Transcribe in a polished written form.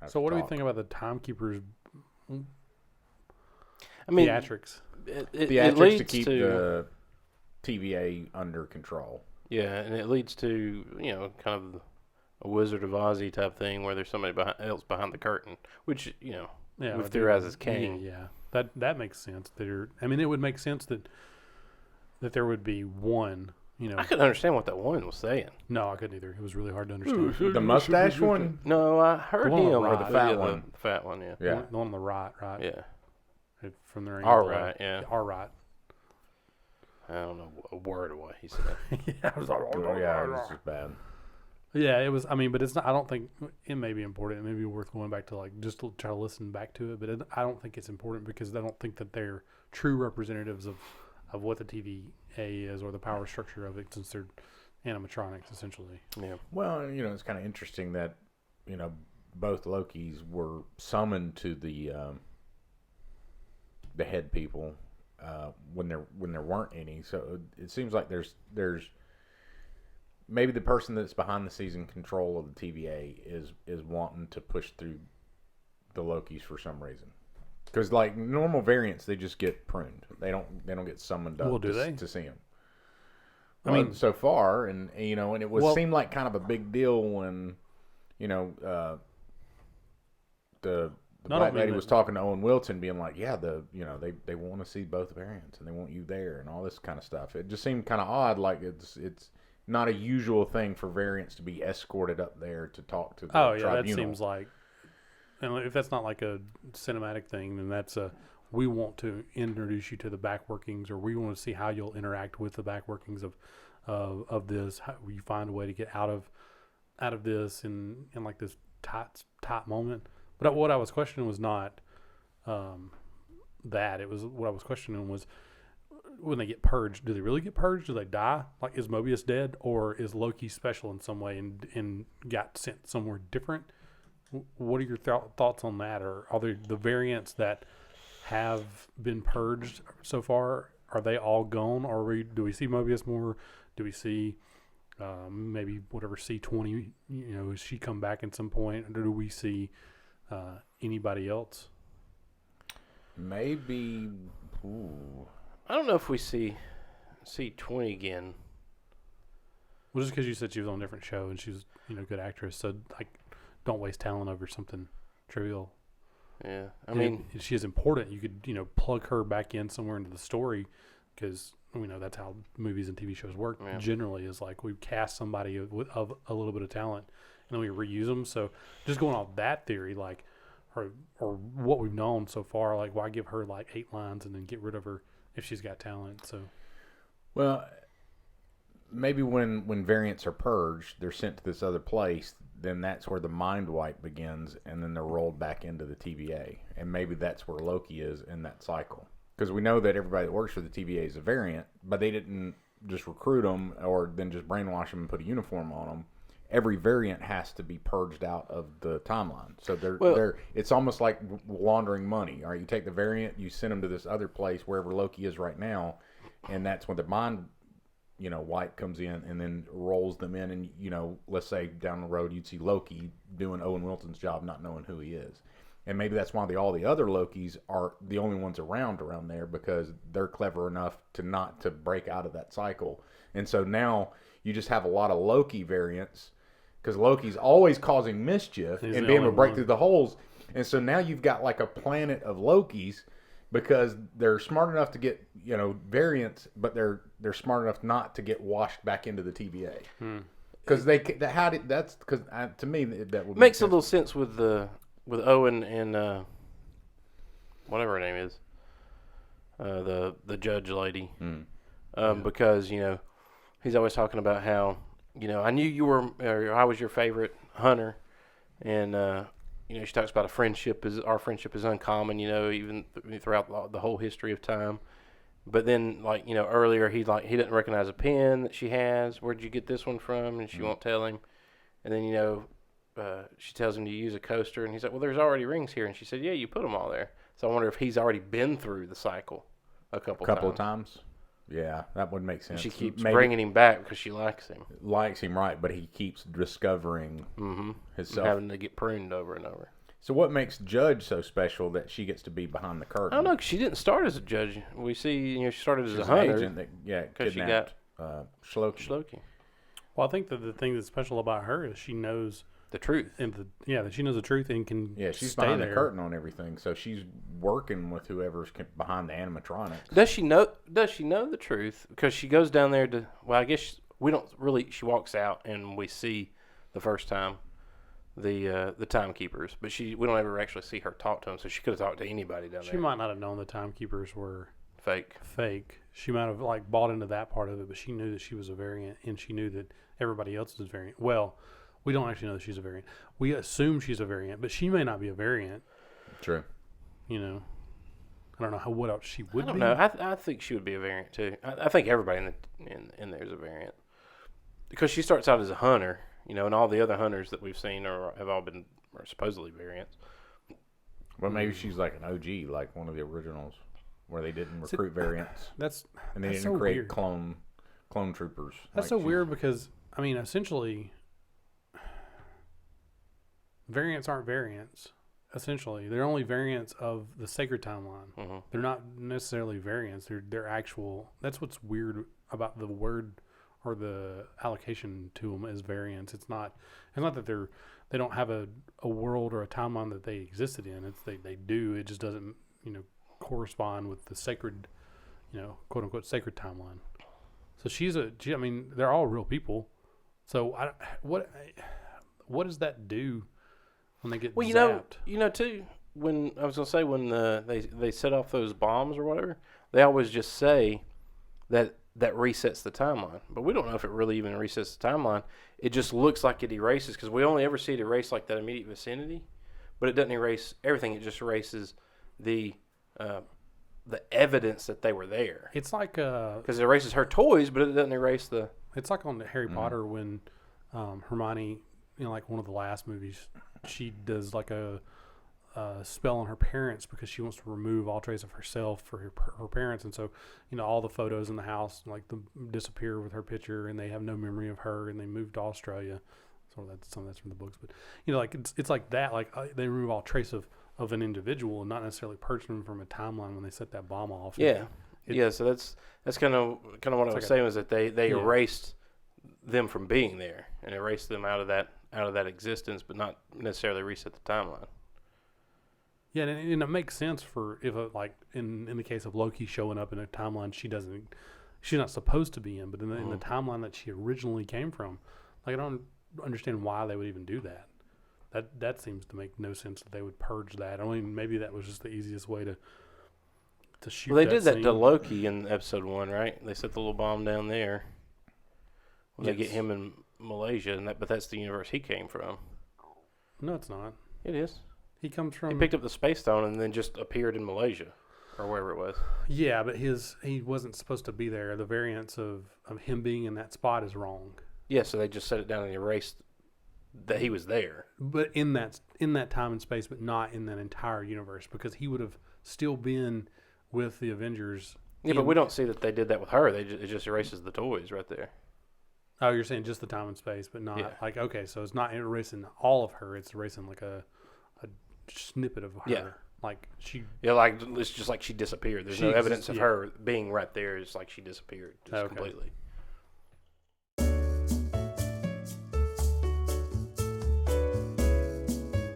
So what do we think about the timekeepers? I mean, theatrics. It leads to keep the TVA under control. Yeah, and it leads to kind of a Wizard of Ozzy type thing where there's somebody else behind the curtain, which we've theorized as Kang. Yeah, that makes sense. It would make sense that there would be one. I couldn't understand what that one was saying. No, I couldn't either. It was really hard to understand. The mustache one? No, I heard him. Or the fat one? The fat one, yeah. Yeah. The one on the right. Yeah. From the ring. All right, yeah. All right. I don't know a word of what he said. Yeah, it was This is bad. Yeah, it was. But it's not. I don't think it may be important. It may be worth going back to just to try to listen back to it. But I don't think it's important because I don't think that they're true representatives of what the TVA is or the power structure of it, since they're animatronics essentially. Yeah. Well, it's kind of interesting that both Lokis were summoned to the head people when there weren't any. So it seems like there's maybe the person that's behind the scenes in control of the TVA is wanting to push through the Lokis for some reason. Because like normal variants, they just get pruned. They don't get summoned up to see them. So far, and it seemed like kind of a big deal when the black lady was talking to Owen Wilson, being like, yeah, they want to see both variants and they want you there and all this kind of stuff. It just seemed kind of odd, like it's not a usual thing for variants to be escorted up there to talk to the tribunal. That seems like, and if that's not like a cinematic thing, then that's we want to introduce you to the back workings, or we want to see how you'll interact with the back workings of this. How you find a way to get out of this in like this tight moment. But what I was questioning was not that. It was what I was questioning was when they get purged. Do they really get purged? Do they die? Like, is Mobius dead, or is Loki special in some way and got sent somewhere different? What are your thoughts on that? Or are the variants that have been purged so far, are they all gone? Or do we see Mobius more? Do we see maybe whatever C-20? Does she come back at some point? Or do we see anybody else? Maybe. I don't know if we see C-20 again. Well, just because you said she was on a different show and she was a good actress, so don't waste talent over something trivial. Yeah, if she is important, you could plug her back in somewhere into the story, because we know that's how movies and TV shows work. Yeah. Generally, is like we cast somebody of a little bit of talent and then we reuse them. So just going off that theory, like, or what we've known so far, like, why give her like 8 lines and then get rid of her if she's got talent? So, well, maybe when variants are purged, they're sent to this other place. Then that's where the mind wipe begins, and then they're rolled back into the TVA. And maybe that's where Loki is in that cycle. Because we know that everybody that works for the TVA is a variant, but they didn't just recruit them or then just brainwash them and put a uniform on them. Every variant has to be purged out of the timeline. So it's almost like laundering money. All right, you take the variant, you send them to this other place, wherever Loki is right now, and that's when the mind wipe comes in and then rolls them in, and let's say down the road you'd see Loki doing Owen Wilson's job, not knowing who he is, and maybe that's why all the other Lokis are the only ones around there, because they're clever enough to break out of that cycle. And so now you just have a lot of Loki variants, because Loki's always causing mischief and being able to break through the holes, and so now you've got like a planet of Lokis. Because they're smart enough to get variants, but they're smart enough not to get washed back into the TVA. Because that's because to me that would makes a little sense with Owen and whatever her name is, the judge lady, because he's always talking about how I knew you were, or I was your favorite hunter, and she talks about our friendship is uncommon, even throughout the whole history of time. But then, earlier, he didn't recognize a pen that she has. Where'd you get this one from? And she won't tell him. And then, she tells him to use a coaster. And he's like, well, there's already rings here. And she said, yeah, you put them all there. So I wonder if he's already been through the cycle a couple of times. Yeah, that would make sense. And she keeps bringing him back because she likes him. Right, but he keeps discovering himself. Having to get pruned over and over. So what makes Judge so special that she gets to be behind the curtain? I don't know. 'Cause she didn't start as a judge. We see, she started as She's a an hunter. agent that Because she kidnapped Loki. Loki. Well, I think that the thing that's special about her is she knows The truth. that she knows the truth and can She's stay behind there. the curtain on everything, so she's working with whoever's behind the animatronics. Does she know the truth? Because she goes down there to. Well, I guess we don't really. She walks out and we see the first time the timekeepers, but we don't ever actually see her talk to them. So she could have talked to anybody down there. She might not have known the timekeepers were fake. She might have like bought into that part of it, but she knew that she was a variant, and she knew that everybody else was variant. Well, we don't actually know that she's a variant. We assume she's a variant, but she may not be a variant. True. You know, I don't know what else she would I don't be. know. I think she would be a variant too. I think everybody in there is a variant because she starts out as a hunter, and all the other hunters that we've seen have all been supposedly variants. Well, maybe she's like an OG, like one of the originals, where they didn't recruit variants and they didn't so create weird. clone troopers. That's so weird because I mean, essentially, variants aren't variants. Essentially, they're only variants of the sacred timeline. Mm-hmm. They're not necessarily variants. They're actual. That's what's weird about the word or the allocation to them as variants. It's not that they don't have a world or a timeline that they existed in. It's they do. It just doesn't correspond with the sacred, quote unquote sacred timeline. So I mean, they're all real people. So what does that do when they get zapped? Too. When I was gonna say when they set off those bombs or whatever, they always just say that resets the timeline, but we don't know if it really even resets the timeline. It just looks like it erases because we only ever see it erase like that immediate vicinity, but it doesn't erase everything. It just erases the evidence that they were there. It's like because it erases her toys, but it doesn't erase the. It's like on Harry Potter when Hermione, like one of the last movies, she does like a spell on her parents because she wants to remove all trace of herself for her parents, and so all the photos in the house disappear with her picture, and they have no memory of her, and they moved to Australia. So some of that's from the books, but it's like that. Like they remove all trace of an individual and not necessarily purging them from a timeline when they set that bomb off. Yeah. So that's kind of what I was saying was that they erased them from being there and erased them out of that existence, but not necessarily reset the timeline. Yeah, and it makes sense for if in the case of Loki showing up in a timeline she's not supposed to be in, but in the timeline that she originally came from, I don't understand why they would even do that. That seems to make no sense that they would purge that. I mean, maybe that was just the easiest way to shoot. Well, they did that to Loki in episode 1, right? They set the little bomb down there. They get him in Malaysia, but that's the universe he came from. No, it's not. It is. He comes from. He picked up the space stone and then just appeared in Malaysia, or wherever it was. Yeah, but he wasn't supposed to be there. The variance of him being in that spot is wrong. Yeah, so they just set it down and erased that he was there. But in that time and space, but not in that entire universe, because he would have still been with the Avengers. Yeah, but we don't see that they did that with her. It just erases the toys right there. Oh, you're saying just the time and space, but not okay. So it's not erasing all of her; it's erasing like a snippet of her. Yeah, like she. Yeah, like it's just like she disappeared. There's no evidence of her being right there. It's like she disappeared completely.